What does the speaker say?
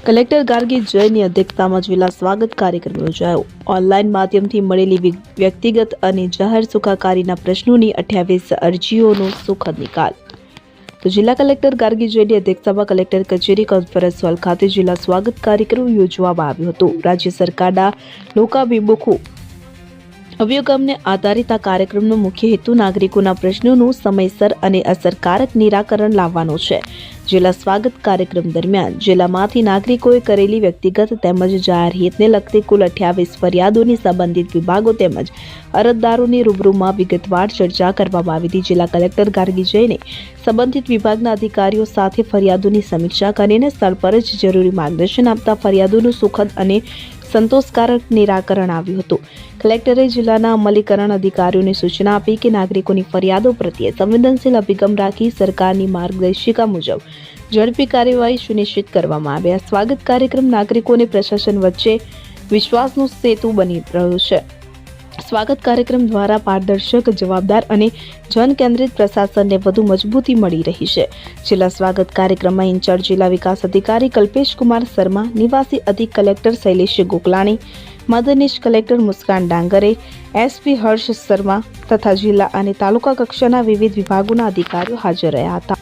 Collector Gargi જયની અધ્યક્ષતામાં જિલ્લા સ્વાગત કાર્યક્રમ યોજાયો। ઓનલાઈન માધ્યમથી મળેલી વ્યક્તિગત અને જાહેર સુખાકારીના પ્રશ્નોની 28 અરજીઓનો સુખદ નિકાલ। તો જિલ્લા કલેક્ટર ગાર્ગી જયની અધ્યક્ષતામાં કલેક્ટર કચેરી કોન્ફરન્સ હોલ ખાતે જિલ્લા સ્વાગત કાર્યક્રમ યોજવામાં આવ્યો હતો। રાજ્ય સરકારના લોકાભિમુખ અભિગમને આધારિત આ કાર્યક્રમનો મુખ્ય હેતુ નાગરિકોના પ્રશ્નોનું સમયસર અને અસરકારક નિરાકરણ લાવવાનો છે। જિલ્લા સ્વાગત કાર્યક્રમ દરમિયાન જિલ્લામાંથી નાગરિકોએ કરેલી વ્યક્તિગત તેમજ જાહેર હિતને લગતી કુલ 28 ફરિયાદોની સંબંધિત વિભાગો તેમજ અરજદારોની રૂબરૂમાં વિગતવાર ચર્ચા કરવામાં આવી હતી। જિલ્લા કલેક્ટર ગાર્ગી જયને સંબંધિત વિભાગના અધિકારીઓ સાથે ફરિયાદોની સમીક્ષા કરીને સ્થળ પર જ જરૂરી માર્ગદર્શન આપતા ફરિયાદોનું સુખદ અને સંતોષકારક નિરાકરણ આવ્યું હતું। કલેક્ટરે જિલ્લાના અમલીકરણ અધિકારીઓને સૂચના આપી કે નાગરિકોની ફરિયાદો પ્રત્યે સંવેદનશીલ અભિગમ રાખી સરકારની માર્ગદર્શિકા મુજબ ઝડપી કાર્યવાહી સુનિશ્ચિત કરવામાં આવે। આ સ્વાગત કાર્યક્રમ નાગરિકો અને પ્રશાસન વચ્ચે વિશ્વાસનો સેતુ બની રહ્યો છે। સ્વાગત કાર્યક્રમ દ્વારા પારદર્શક, જવાબદાર અને જન-કેન્દ્રિત પ્રશાસનને વધુ મજબૂતી મળી રહી છે। જિલ્લા સ્વાગત કાર્યક્રમમાં ઇન્ચાર્જ જિલ્લા વિકાસ અધિકારી કલ્પેશ કુમાર શર્મા, નિવાસી અધિક કલેક્ટર શૈલેષ ગોકલાણી, મદદનીશ કલેક્ટર મુસ્કાન ડાંગરે, એસપી હર્ષ શર્મા તથા જિલ્લા અને તાલુકા કક્ષાના વિવિધ વિભાગોના અધિકારીઓ હાજર રહ્યા હતા।